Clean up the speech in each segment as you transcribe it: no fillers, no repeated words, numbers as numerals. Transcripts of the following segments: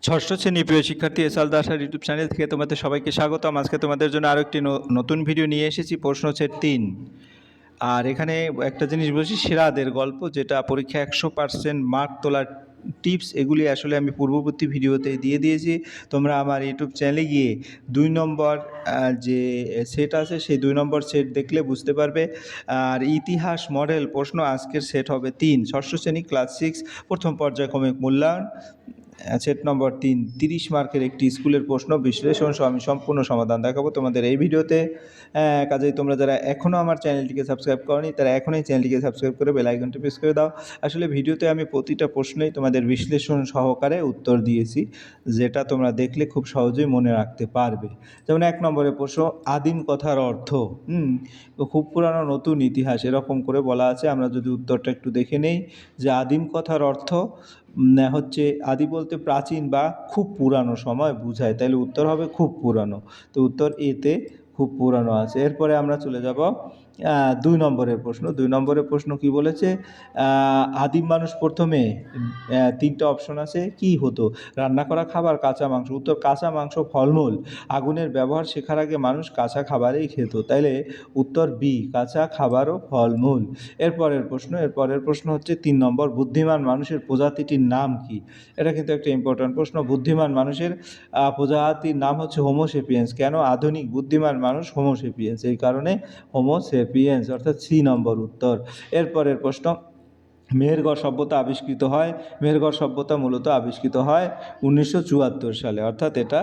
ষষ্ঠ শ্রেণী প্রিয় শিক্ষার্থী এসআল দাসার ইউটিউব চ্যানেল থেকে তোমাদের সবাইকে স্বাগতম। আজকে তোমাদের জন্য আরও একটি নতুন ভিডিও নিয়ে এসেছি, প্রশ্ন হচ্ছে 3। আর এখানে একটা জিনিস বলছি, সেরাদের গল্প, যেটা পরীক্ষা 100% মার্ক তোলার টিপস, এগুলি আসলে আমি পূর্ববর্তী ভিডিওতে দিয়ে দিয়েছি। তোমরা আমার ইউটিউব চ্যানেলে গিয়ে 2 নম্বর যে সেট আছে সেই 2 নম্বর সেট দেখলে বুঝতে পারবে। আর ইতিহাস মডেল প্রশ্ন আজকের সেট হবে 3, ষষ্ঠ শ্রেণী ক্লাস 6 প্রথম পর্যায়ক্রমিক মূল্যায়ন, সেট নম্বর 3, 30 মার্কের একটি স্কুলের প্রশ্ন বিশ্লেষণ সহ আমি সম্পূর্ণ সমাধান দেখাবো তোমাদের এই ভিডিওতে। কাজেই তোমরা যারা এখনও আমার চ্যানেলটিকে সাবস্ক্রাইব করনি তারা এখনই চ্যানেলটিকে সাবস্ক্রাইব করে বেল আইকনটি প্রেস করে দাও। আসলে ভিডিওতে আমি প্রতিটা প্রশ্নেই তোমাদের বিশ্লেষণ সহকারে উত্তর দিয়েছি, যেটা তোমরা দেখলে খুব সহজেই মনে রাখতে পারবে। যেমন 1 নম্বরের প্রশ্ন, আদিম কথার অর্থ। তো খুব পুরানো নতুন ইতিহাস এরকম করে বলা আছে। আমরা যদি উত্তরটা একটু দেখে নেই, যে আদিম কথার অর্থ হচ্ছে, আদি বলতে প্রাচীন বা খুব পুরানো সময় বোঝায়, তাইলে উত্তর হবে খুব পুরানো। তো উত্তর এতে খুব পুরানো আছে। এরপরে আমরা চলে যাব 2 নম্বরের প্রশ্ন। 2 নম্বরের প্রশ্ন কি বলেছে, আদিম মানুষ প্রথমে 3টা অপশন আছে, কি হতো? রান্না করা খাবার, কাঁচা মাংস। উত্তর কাঁচা মাংস, ফলমূল। আগুনের ব্যবহার শেখার আগে মানুষ কাঁচা খাবারই খেত, তাইলে উত্তর বি, কাঁচা খাবার ও ফলমূল। এরপরের প্রশ্ন হচ্ছে 3 নম্বর, বুদ্ধিমান মানুষের প্রজাতিটির নাম কি? এটা কিন্তু একটা ইম্পর্ট্যান্ট প্রশ্ন। বুদ্ধিমান মানুষের প্রজাতির নাম হচ্ছে হোমোসেপিয়েন্স। কেন? আধুনিক বুদ্ধিমান মানুষ হোমোসেপিয়েন্স, এই কারণে হোমোসেপিয়েন্স, অর্থাৎ সি নম্বর উত্তর। এরপরের প্রশ্ন, মেহেরগড় সভ্যতা আবিষ্কৃত হয়। মেহেরগড় সভ্যতা মূলত আবিষ্কৃত হয় 1974 সালে, অর্থাৎ এটা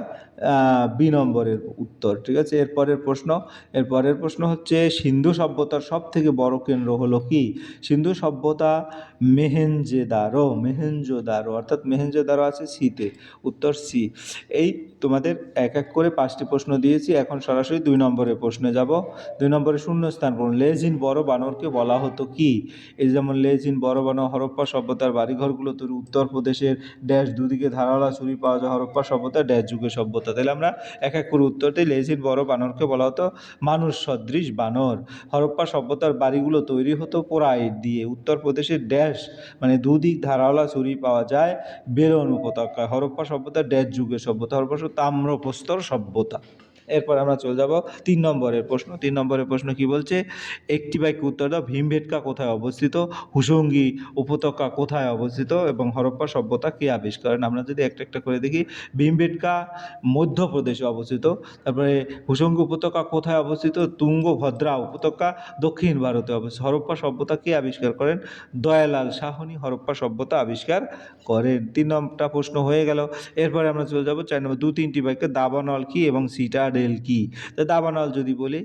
বি নম্বরের উত্তর। ঠিক আছে। এরপরের প্রশ্ন হচ্ছে, সিন্ধু সভ্যতার সব থেকে বড় কেন্দ্র হলো কি? সিন্ধু সভ্যতা মেহেঞ্জোদারো, অর্থাৎ মেহেঞ্জোদারো আছে সিতে, উত্তর সি। এই তোমাদের এক এক করে 5টি প্রশ্ন দিয়েছি। এখন সরাসরি 2 নম্বরের প্রশ্নে যাব। 2 নম্বরে শূন্যস্থান পূরণ। লেজিন বড় বানরকে বলা হতো কি? এই যেমন লেজিন বড় বানর, হরপ্পা সভ্যতার বাড়িঘরগুলো তৈরি উত্তরপ্রদেশের ড্যাশ, দুদিকে ধারালা ছুরি পাওয়া যায়, হরপ্পা সভ্যতা ড্যাশ যুগের সভ্যতা। তাহলে আমরা এক এক করে উত্তর দিই। লেজিন বড় বানরকে বলা হতো মানুষ সদৃশ বানর। হরপ্পা সভ্যতার বাড়িগুলো তৈরি হতো পোড়া ইট দিয়ে, উত্তরপ্রদেশের ড্যাশ মানে দুদিক ধারাওয়ালা ছুরি পাওয়া যায় বেলন উপত্যকায়। হরপ্পা সভ্যতা ড্যাশ যুগের সভ্যতা, হরপ্পা তাম্রপ্রস্তর সভ্যতা। এরপর আমরা চলে যাব 3 নম্বরের প্রশ্ন। 3 নম্বরের প্রশ্ন কি বলছে, একটি বাক্যে উত্তর দাও। ভীমবেটকা কোথায় অবস্থিত? হুসঙ্গি উপত্যকা কোথায় অবস্থিত? এবং হরপ্পা সভ্যতা কে আবিষ্কার করেন? আমরা যদি একটা একটা করে দেখি, ভীমবেটকা মধ্যপ্রদেশে অবস্থিত। তারপরে হুসঙ্গি উপত্যকা কোথায় অবস্থিত? তুঙ্গভদ্রা উপত্যকা দক্ষিণ ভারতে অবস্থিত। হরপ্পা সভ্যতা কে আবিষ্কার করেন? দয়ালাল সাহনি হরপ্পা সভ্যতা আবিষ্কার করেন। 3 নম্বরটা প্রশ্ন হয়ে গেল। এরপরে আমরা চলে যাব 4 নম্বর, 2-3টি বাক্যে দাবানল কি এবং সিটাডেল কি? তো দাবানল যদি বলি,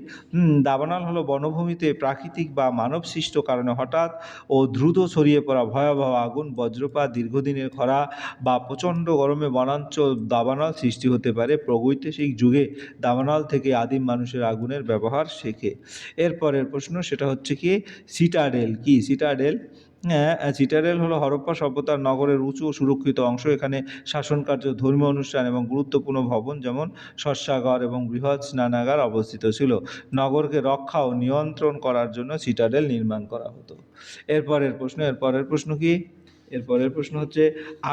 দাবানল হলো বনভূমিতে প্রাকৃতিক বা মানব সৃষ্ট কারণে হঠাৎ ও দ্রুত ছড়িয়ে পড়া ভয়াবহ আগুন, বজ্রপাত, দীর্ঘদিনের খরা বা প্রচণ্ড গরমে বনাঞ্চল দাবানল সৃষ্টি হতে পারে। প্রাগৈতিহাসিক যুগে দাবানল থেকে আদিম মানুষের আগুনের ব্যবহার শেখে। এরপরের প্রশ্ন সেটা হচ্ছে কি, সিটাডেল কি? সিটাডেল হলো হরপ্পা সভ্যতার নগরের উঁচু ও সুরক্ষিত অংশ। এখানে শাসনকার্য, ধর্মীয় অনুষ্ঠান এবং গুরুত্বপূর্ণ ভবন যেমন শস্যাগার এবং বৃহৎ স্নানাগার অবস্থিত ছিল। নগরকে রক্ষা ও নিয়ন্ত্রণ করার জন্য সিটাডেল নির্মাণ করা হতো। এরপরের প্রশ্ন কি? এরপরের প্রশ্ন হচ্ছে,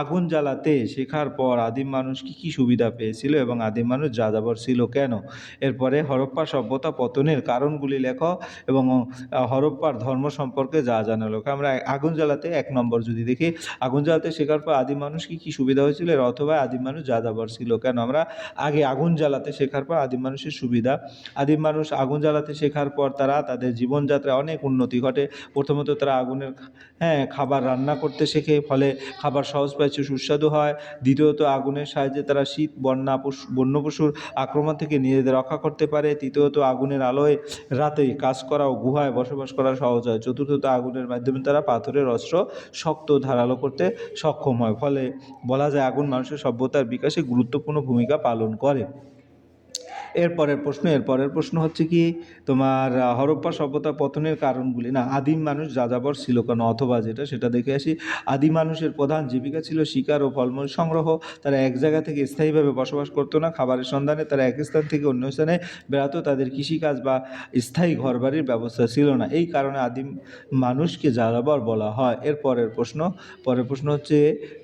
আগুন জ্বালাতে শেখার পর আদিম মানুষ কি সুবিধা পেয়েছিল এবং আদিম মানুষ যাযাবর ছিল কেন? এরপরে হরপ্পা সভ্যতা পতনের কারণগুলি লেখো এবং হরপ্পার ধর্ম সম্পর্কে যা জানা লোক। আমরা আগুন জ্বালাতে 1 নম্বর যদি দেখি, আগুন জ্বালাতে শেখার পর আদিম মানুষ কি সুবিধা হয়েছিল, অথবা আদিম মানুষ যাযাবর ছিল কেন? আমরা আগে আগুন জ্বালাতে শেখার পর আদিম মানুষের সুবিধা। আদিম মানুষ আগুন জ্বালাতে শেখার পর তাদের জীবনযাত্রায় অনেক উন্নতি ঘটে। প্রথমত তারা আগুনের খাবার রান্না করতে শেখে, ফলে খাবার সহজপাচ্য সুস্বাদু হয়। দ্বিতীয়ত আগুনের সাহায্যে তারা শীত, বন্য পশুর আক্রমণ থেকে নিজেদের রক্ষা করতে পারে। তৃতীয়ত আগুনের আলোয় রাতে কাজ করা ও গুহায় বসবাস করা সহজ হয়। চতুর্থত আগুনের মাধ্যমে তারা পাথরের অস্ত্র শক্ত ধারালো করতে সক্ষম হয়। ফলে বলা যায় আগুন মানুষের সভ্যতার বিকাশে গুরুত্বপূর্ণ ভূমিকা পালন করে। এরপরের প্রশ্ন হচ্ছে কি তোমার হরপ্পা সভ্যতা পতনের কারণগুলি, না আদিম মানুষ যাযাবর ছিল কেন, অথবা যেটা সেটা দেখে আসি। আদিম মানুষের প্রধান জীবিকা ছিল শিকার ও ফলমূল সংগ্রহ। তারা এক জায়গা থেকে স্থায়ীভাবে বসবাস করতো না। খাবারের সন্ধানে তারা এক স্থান থেকে অন্য স্থানে বেড়াতো। তাদের কৃষিকাজ বা স্থায়ী ঘরবাড়ির ব্যবস্থা ছিল না। এই কারণে আদিম মানুষকে যাযাবর বলা হয়। পরের প্রশ্ন হচ্ছে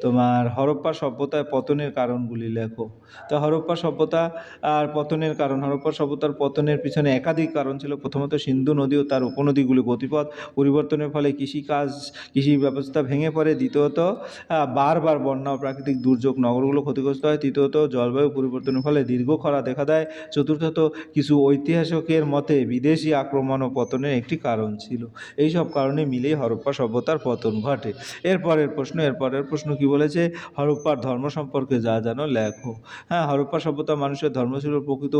তোমার হরপ্পা সভ্যতায় পতনের কারণগুলি লেখো। তো হরপ্পা সভ্যতা আর পতনের কারণ, হরপ্পা সভ্যতার পতনের পিছনে একাধিক কারণ ছিল। প্রথমত সিন্ধু নদী ও তার উপনদীগুলি গতিপথ পরিবর্তনের ফলে কৃষি ব্যবস্থা ভেঙে পড়ে। দ্বিতীয়ত বারবার বন্যা ও প্রাকৃতিক দুর্যোগ নগরগুলো ক্ষতিগ্রস্ত হয়। তৃতীয়ত জলবায়ু পরিবর্তনের ফলে দীর্ঘ খরা দেখা দেয়। চতুর্থত কিছু ঐতিহাসিকের মতে বিদেশি আক্রমণ ও পতনের একটি কারণ ছিল। এই সব কারণে মিলেই হরপ্পা সভ্যতার পতন ঘটে। এরপরের প্রশ্ন কি বলেছে, হরপ্পার ধর্ম সম্পর্কে যা জানো লেখো। হ্যাঁ, হরপ্পা সভ্যতা মানুষের ধর্ম ছিল প্রকৃত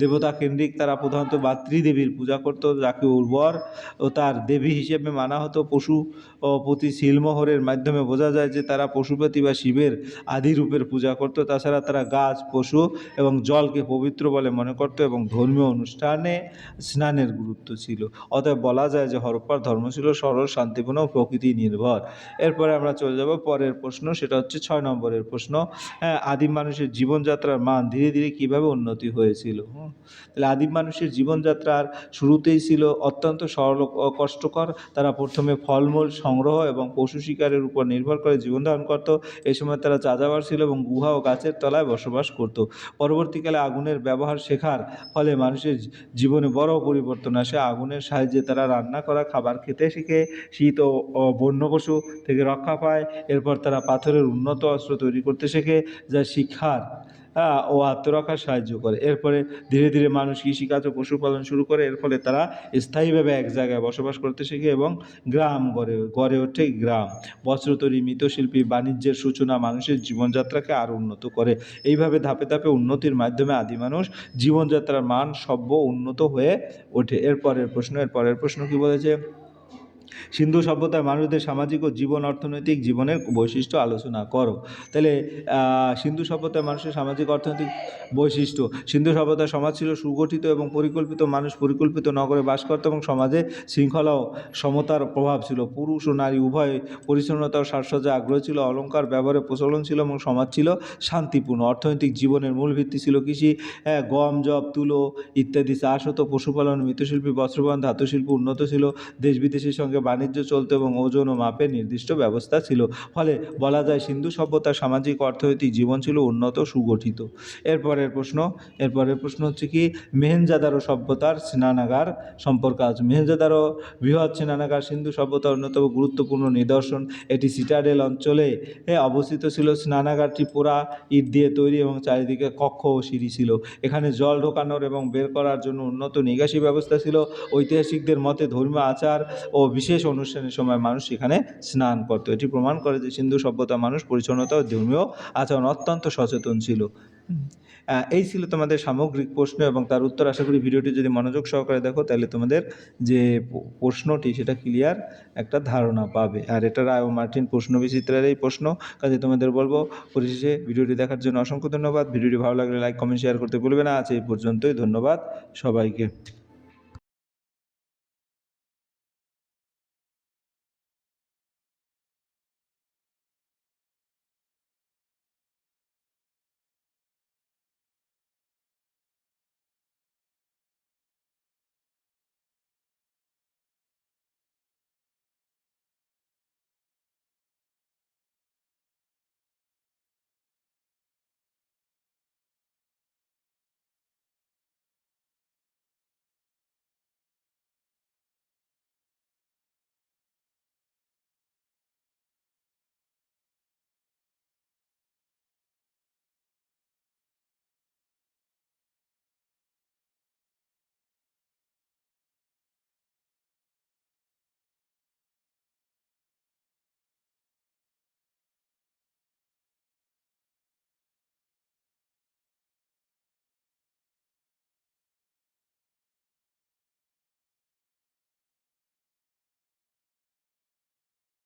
দেবতা কেন্দ্রিক। তারা প্রধানত মাতৃদেবীর পূজা করত, যাকে উর্বর ও তার দেবী হিসেবে মানা হতো। পশু ও প্রতি সিলমোহরের মাধ্যমে বোঝা যায় যে তারা পশুপতি বা শিবের আদি রূপের পূজা করত। তাছাড়া তারা গাছ, পশু এবং জলকে পবিত্র বলে মনে করত এবং ধর্মীয় অনুষ্ঠানে স্নানের গুরুত্ব ছিল। অতএব বলা যায় যে হরপ্পার ধর্ম ছিল সরল, শান্তিপূর্ণ ও প্রকৃতি নির্ভর। এরপরে আমরা চলে যাব পরের প্রশ্ন, সেটা হচ্ছে 6 নম্বরের প্রশ্ন। হ্যাঁ, আদিম মানুষের জীবনযাত্রার মান ধীরে ধীরে কীভাবে উন্নতি হয়েছিল। তাহলে আদিম মানুষের জীবনযাত্রার শুরুতেই ছিল অত্যন্ত সরল ও কষ্টকর। তারা প্রথমে ফলমূল সংগ্রহ এবং পশু শিকারের উপর নির্ভর করে জীবন ধারণ করত। এই সময় তারা যাযাবর ছিল এবং গুহা ও গাছের তলায় বসবাস করত। পরবর্তীকালে আগুনের ব্যবহার শেখার ফলে মানুষের জীবনে বড় পরিবর্তন আসে। আগুনের সাহায্যে তারা রান্না করা খাবার খেতে শিখে, শীত ও বন্য পশু থেকে রক্ষা পায়। এরপর তারা পাথরের উন্নত অস্ত্র তৈরি করতে শেখে, যা শিক্ষার ও আত্মরক্ষার সাহায্য করে। এরপরে ধীরে ধীরে মানুষ কৃষিকাজ ও পশুপালন শুরু করে। এর ফলে তারা স্থায়ীভাবে এক জায়গায় বসবাস করতে শেখে এবং গ্রাম গড়ে ওঠে। বস্ত্র তৈরি, মৃৎশিল্পী, বাণিজ্যের সূচনা মানুষের জীবনযাত্রাকে আরও উন্নত করে। এইভাবে ধাপে ধাপে উন্নতির মাধ্যমে আদি মানুষ জীবনযাত্রার মান সভ্য উন্নত হয়ে ওঠে। এরপরের প্রশ্ন কি বলেছে, সিন্ধু সভ্যতায় মানুষদের সামাজিক ও অর্থনৈতিক জীবনের বৈশিষ্ট্য আলোচনা করো। তাহলে সিন্ধু সভ্যতায় মানুষের সামাজিক অর্থনৈতিক বৈশিষ্ট্য, সিন্ধু সভ্যতার সমাজ ছিল সুগঠিত এবং পরিকল্পিত। মানুষ পরিকল্পিত নগরে বাস করত এবং সমাজে শৃঙ্খলা ও সমতার প্রভাব ছিল। পুরুষ ও নারী উভয় পরিচ্ছন্নতা ও সাজসজ্জায় আগ্রহ ছিল। অলঙ্কার ব্যবহারের প্রচলন ছিল এবং সমাজ ছিল শান্তিপূর্ণ। অর্থনৈতিক জীবনের মূল ভিত্তি ছিল কৃষি। গম, যব, তুলো ইত্যাদি চাষ হতো। পশুপালন, মৃৎশিল্পী, বস্ত্রবান, ধাতুশিল্প উন্নত ছিল। দেশ বিদেশের সঙ্গে বাণিজ্য চলত এবং ওজন ও মাপের নির্দিষ্ট ব্যবস্থা ছিল। ফলে বলা যায় সিন্ধু সভ্যতার সামাজিক অর্থনৈতিক জীবন ছিল উন্নত, সুগঠিত। এরপরের প্রশ্ন হচ্ছে কি, মেহেঞ্জোদারো সভ্যতার স্নানাগার সম্পর্কে আছে। মেহেঞ্জোদারো বৃহৎ স্নানাগার সিন্ধু সভ্যতার অন্যতম গুরুত্বপূর্ণ নিদর্শন। এটি সিটাডেল অঞ্চলে অবস্থিত ছিল। স্নানাগারটি পোড়া ইট দিয়ে তৈরি এবং চারিদিকে কক্ষ ও সিঁড়ি ছিল। এখানে জল ঢোকানোর এবং বের করার জন্য উন্নত নিকাশি ব্যবস্থা ছিল। ঐতিহাসিকদের মতে ধর্মীয় আচার ও বিশেষ অনুষ্ঠানের সময় মানুষ সেখানে স্নান করত। এটি প্রমাণ করে যে সিন্ধু সভ্যতা মানুষ পরিচ্ছন্নতা ও ধর্মীয় আচরণ অত্যন্ত সচেতন ছিল। এই ছিল তোমাদের সামগ্রিক প্রশ্ন এবং তার উত্তর। আশা করি ভিডিওটি যদি মনোযোগ সহকারে দেখো তাহলে তোমাদের যে প্রশ্নটি সেটা ক্লিয়ার একটা ধারণা পাবে। আর এটা রায় ও মার্টিন প্রশ্ন বিচিত্রের এই প্রশ্ন, কাজে তোমাদের বলবো পরিশেষে ভিডিওটি দেখার জন্য অসংখ্য ধন্যবাদ। ভিডিওটি ভালো লাগলে লাইক, কমেন্ট, শেয়ার করতে ভুলবে না। আজ এই পর্যন্তই। ধন্যবাদ সবাইকে।